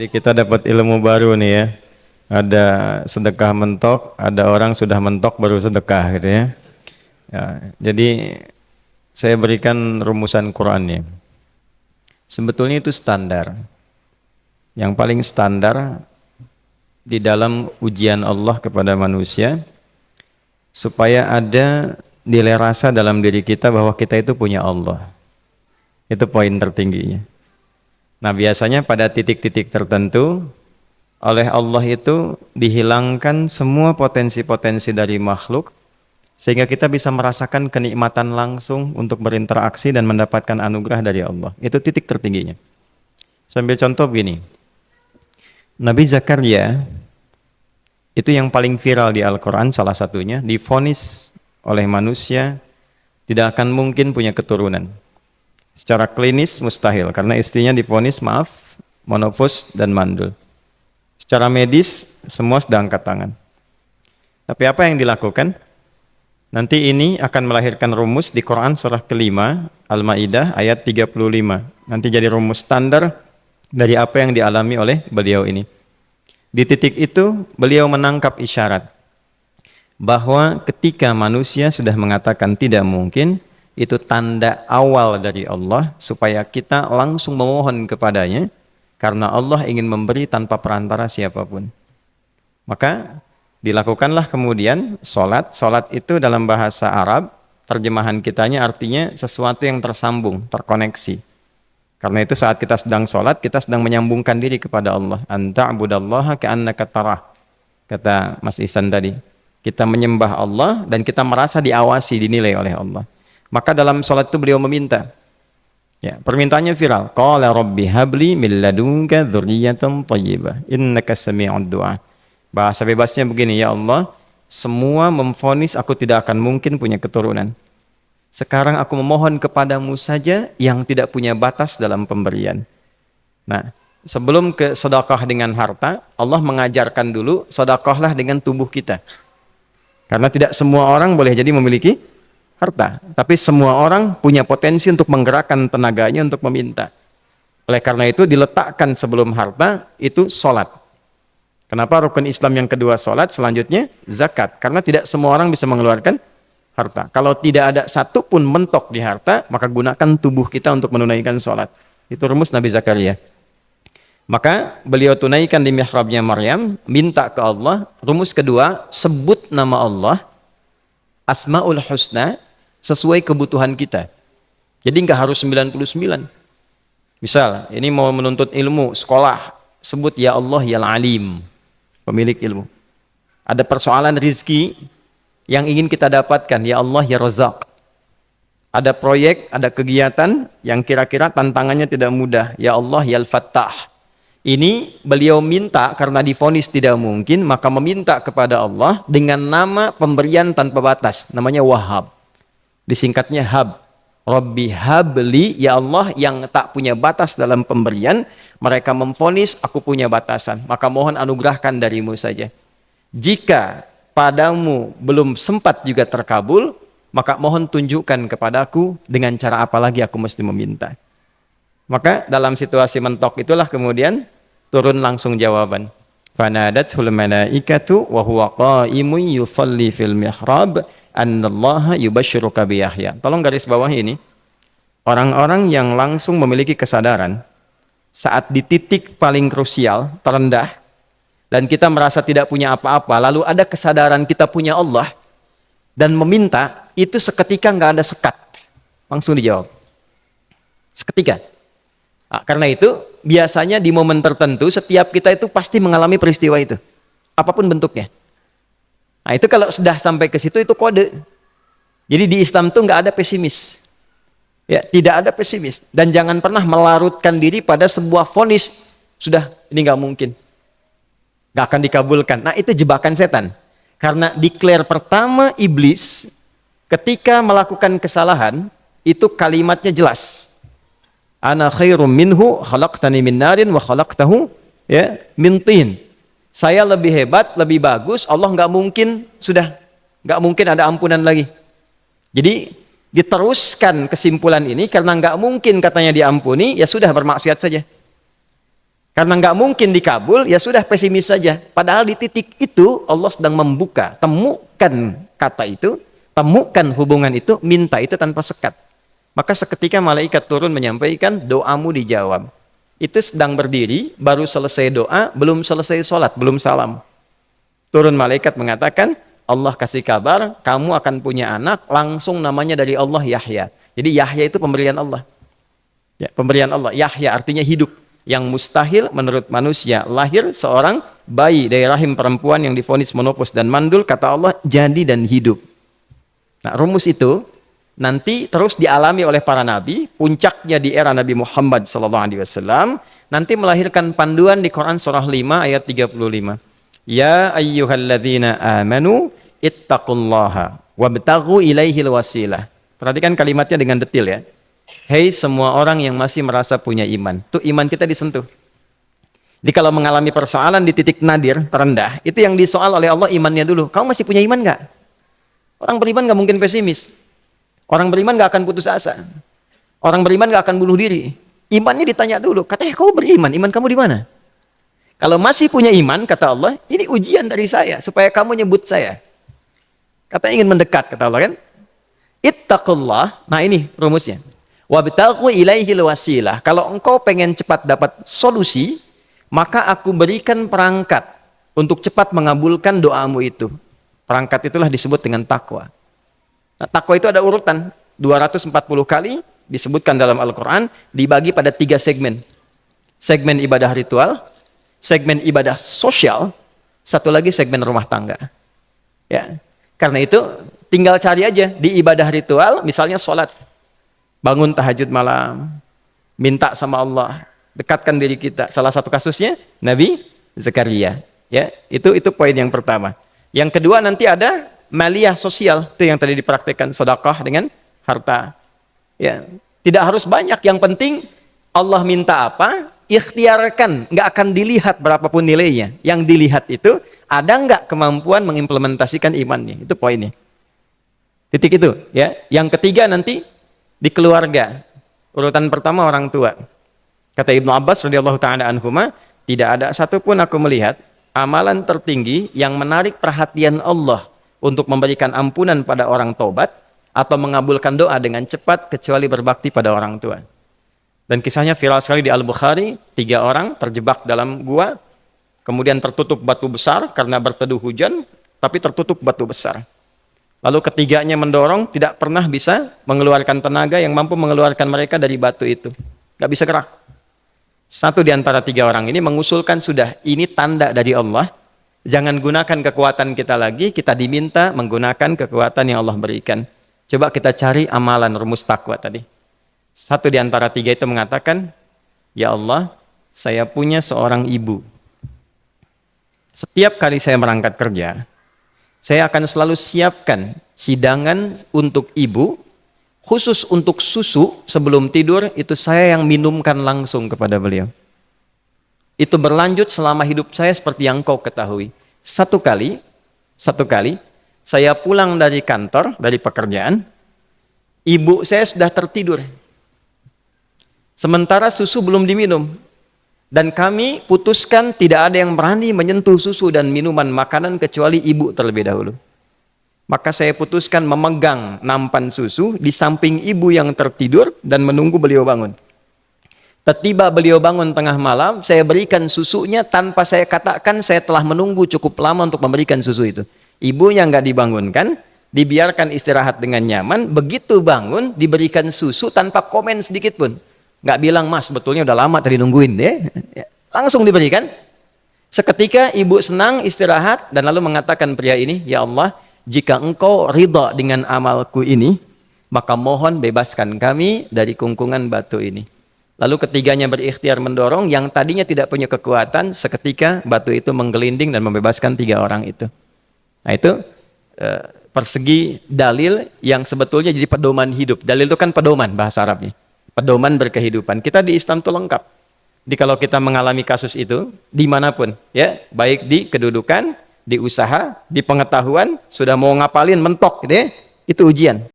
Jadi kita dapat ilmu baru nih ya. Ada sedekah mentok, ada orang sudah mentok baru sedekah gitu ya. Ya, jadi saya berikan rumusan Qur'annya. Sebetulnya itu standar. Yang paling standar di dalam ujian Allah kepada manusia supaya ada nilai rasa dalam diri kita bahwa kita itu punya Allah. Itu poin tertingginya. Nah, biasanya pada titik-titik tertentu oleh Allah itu dihilangkan semua potensi-potensi dari makhluk sehingga kita bisa merasakan kenikmatan langsung untuk berinteraksi dan mendapatkan anugerah dari Allah. Itu titik tertingginya. Sambil contoh begini. Nabi Zakaria itu yang paling viral di Al-Quran, salah satunya divonis oleh manusia tidak akan mungkin punya keturunan. Secara klinis mustahil karena istrinya divonis monofos dan mandul. Secara medis semua sudah angkat tangan. Tapi apa yang dilakukan? Nanti ini akan melahirkan rumus di Quran surah kelima Al-Maidah ayat 35. Nanti jadi rumus standar dari apa yang dialami oleh beliau ini. Di titik itu beliau menangkap isyarat bahwa ketika manusia sudah mengatakan tidak mungkin, itu tanda awal dari Allah supaya kita langsung memohon kepadanya karena Allah ingin memberi tanpa perantara siapapun. Maka dilakukanlah kemudian solat. Solat itu dalam bahasa Arab, terjemahan kitanya artinya sesuatu yang tersambung, terkoneksi. Karena itu saat kita sedang solat, kita sedang menyambungkan diri kepada Allah. Anta'budallaha ka'annaka tarah. Kata Mas Ihsan tadi. Kita menyembah Allah dan kita merasa diawasi, dinilai oleh Allah. Maka dalam sholat itu beliau meminta. Ya, permintaannya viral. Qala rabbi habli min ladunka dzurriyyatan thayyibah innaka sami'ud du'a. Bahasa bebasnya begini, ya Allah, semua memvonis aku tidak akan mungkin punya keturunan. Sekarang aku memohon kepadamu saja yang tidak punya batas dalam pemberian. Nah, sebelum ke sedekah dengan harta, Allah mengajarkan dulu sedekahlah dengan tubuh kita. Karena tidak semua orang boleh jadi memiliki harta, tapi semua orang punya potensi untuk menggerakkan tenaganya untuk meminta. Oleh karena itu diletakkan sebelum harta itu sholat. Kenapa rukun Islam yang kedua sholat, selanjutnya zakat? Karena tidak semua orang bisa mengeluarkan harta. Kalau tidak ada satu pun mentok di harta, maka gunakan tubuh kita untuk menunaikan sholat. Itu rumus Nabi Zakaria. Maka beliau tunaikan di mihrabnya Maryam, minta ke Allah. Rumus kedua, sebut nama Allah, Asmaul Husna, sesuai kebutuhan kita. Jadi nggak harus 99. Misal, ini mau menuntut ilmu, sekolah, sebut ya Allah ya Alim, pemilik ilmu. Ada persoalan rizki yang ingin kita dapatkan, ya Allah ya Razak. Ada proyek, ada kegiatan yang kira-kira tantangannya tidak mudah, ya Allah ya Al-Fattah. Ini beliau minta karena divonis tidak mungkin, maka meminta kepada Allah dengan nama pemberian tanpa batas, namanya Wahhab. Disingkatnya Hab. Rabbi habli, ya Allah yang tak punya batas dalam pemberian. Mereka memvonis aku punya batasan, maka mohon anugerahkan darimu saja. Jika padamu belum sempat juga terkabul, maka mohon tunjukkan kepadaku dengan cara apa lagi aku mesti meminta. Maka dalam situasi mentok itulah kemudian turun langsung jawaban. Fanadathul malaikatu wa huwa qa'imun yusalli fil mihrab annallaha yubashshiruka bi Yahya. Tolong garis bawah ini. Orang-orang yang langsung memiliki kesadaran saat di titik paling krusial, terendah, dan kita merasa tidak punya apa-apa, lalu ada kesadaran kita punya Allah dan meminta, itu seketika nggak ada sekat. Langsung dijawab. Seketika. Nah, karena itu biasanya di momen tertentu setiap kita itu pasti mengalami peristiwa itu, apapun bentuknya. Nah itu kalau sudah sampai ke situ itu kode. Jadi di Islam tuh nggak ada pesimis, ya tidak ada pesimis, dan jangan pernah melarutkan diri pada sebuah vonis sudah ini nggak mungkin, nggak akan dikabulkan. Nah itu jebakan setan. Karena declare pertama iblis ketika melakukan kesalahan itu kalimatnya jelas. Ana khairum minhu khalaqtani min narin wa khalaqtahu ya min tin. Saya lebih hebat, lebih bagus. Allah nggak mungkin nggak mungkin ada ampunan lagi. Jadi diteruskan kesimpulan ini karena nggak mungkin katanya diampuni, ya sudah bermaksiat saja. Karena nggak mungkin dikabul, ya sudah pesimis saja. Padahal di titik itu Allah sedang membuka. Temukan kata itu, temukan hubungan itu, minta itu tanpa sekat. Maka seketika malaikat turun menyampaikan, doamu dijawab. Itu sedang berdiri, baru selesai doa, belum selesai sholat, belum salam. Turun malaikat mengatakan, Allah kasih kabar, kamu akan punya anak, langsung namanya dari Allah Yahya. Jadi Yahya itu pemberian Allah. Ya, pemberian Allah. Yahya artinya hidup. Yang mustahil menurut manusia, lahir seorang bayi dari rahim perempuan yang divonis menopause dan mandul, kata Allah jadi dan hidup. Nah, rumus itu nanti terus dialami oleh para nabi, puncaknya di era Nabi Muhammad SAW, nanti melahirkan panduan di Quran surah 5 ayat 35. Ya ayyuhalladzina amanu ittaqullaha wabtaghu ilaihil wasilah. Perhatikan kalimatnya dengan detail ya. Hei semua orang yang masih merasa punya iman. Tuh iman kita disentuh. Jadi kalau mengalami persoalan di titik nadir, terendah, itu yang disoal oleh Allah imannya dulu. Kamu masih punya iman nggak? Orang beriman nggak mungkin pesimis. Orang beriman nggak akan putus asa. Orang beriman nggak akan bunuh diri. Imannya ditanya dulu. Katanya kau beriman, iman kamu di mana? Kalau masih punya iman, kata Allah, ini ujian dari saya, supaya kamu nyebut saya. Katanya ingin mendekat, kata Allah kan? Ittaqullah, nah ini rumusnya. Wabtaghu ilaihil wasilah. Kalau engkau pengen cepat dapat solusi, maka aku berikan perangkat untuk cepat mengabulkan doamu itu. Perangkat itulah disebut dengan takwa. Nah, takwa itu ada urutan 240 kali disebutkan dalam Al-Quran, dibagi pada 3 segmen. Segmen ibadah ritual, segmen ibadah sosial, satu lagi segmen rumah tangga. Ya, karena itu tinggal cari aja di ibadah ritual, misalnya sholat. Bangun tahajud malam, minta sama Allah, dekatkan diri kita. Salah satu kasusnya Nabi Zakaria. Ya, itu poin yang pertama. Yang kedua nanti ada maliyah sosial, itu yang tadi dipraktekkan, sedekah dengan harta. Ya, tidak harus banyak, yang penting Allah minta apa, ikhtiarkan, nggak akan dilihat berapapun nilainya. Yang dilihat itu ada nggak kemampuan mengimplementasikan imannya, itu poinnya. Titik itu, ya. Yang ketiga nanti di keluarga. Urutan pertama orang tua. Kata Ibnu Abbas radhiyallahu taala anhuma, tidak ada satupun aku melihat amalan tertinggi yang menarik perhatian Allah untuk memberikan ampunan pada orang taubat atau mengabulkan doa dengan cepat kecuali berbakti pada orang tua. Dan kisahnya viral sekali di Al-Bukhari, 3 orang terjebak dalam gua, kemudian tertutup batu besar karena berteduh hujan, tapi tertutup batu besar. Lalu ketiganya mendorong, tidak pernah bisa mengeluarkan tenaga yang mampu mengeluarkan mereka dari batu itu. Gak bisa gerak. Satu di antara 3 orang ini mengusulkan, sudah, ini tanda dari Allah. Jangan gunakan kekuatan kita lagi, kita diminta menggunakan kekuatan yang Allah berikan. Coba kita cari amalan rumus takwa tadi. Satu di antara 3 itu mengatakan, ya Allah, saya punya seorang ibu. Setiap kali saya berangkat kerja, saya akan selalu siapkan hidangan untuk ibu, khusus untuk susu sebelum tidur, itu saya yang minumkan langsung kepada beliau. Itu berlanjut selama hidup saya seperti yang kau ketahui. Satu kali, saya pulang dari kantor, dari pekerjaan, ibu saya sudah tertidur. Sementara susu belum diminum. Dan kami putuskan tidak ada yang berani menyentuh susu dan minuman makanan kecuali ibu terlebih dahulu. Maka saya putuskan memegang nampan susu di samping ibu yang tertidur dan menunggu beliau bangun. Tiba beliau bangun tengah malam, saya berikan susunya tanpa saya katakan saya telah menunggu cukup lama untuk memberikan susu itu. Ibunya nggak dibangunkan, dibiarkan istirahat dengan nyaman, begitu bangun diberikan susu tanpa komen sedikit pun. Nggak bilang, mas betulnya udah lama tadi nungguin deh. Langsung diberikan. Seketika ibu senang istirahat dan lalu mengatakan pria ini, ya Allah, jika engkau ridha dengan amalku ini, maka mohon bebaskan kami dari kungkungan batu ini. Lalu ketiganya berikhtiar mendorong, yang tadinya tidak punya kekuatan, seketika batu itu menggelinding dan membebaskan 3 orang itu. Nah itu persegi dalil yang sebetulnya jadi pedoman hidup. Dalil itu kan pedoman bahasa Arabnya. Pedoman berkehidupan. Kita di Islam itu lengkap. Jadi kalau kita mengalami kasus itu dimanapun, ya, baik di kedudukan, di usaha, di pengetahuan, sudah mau ngapalin mentok, gitu ya, itu ujian.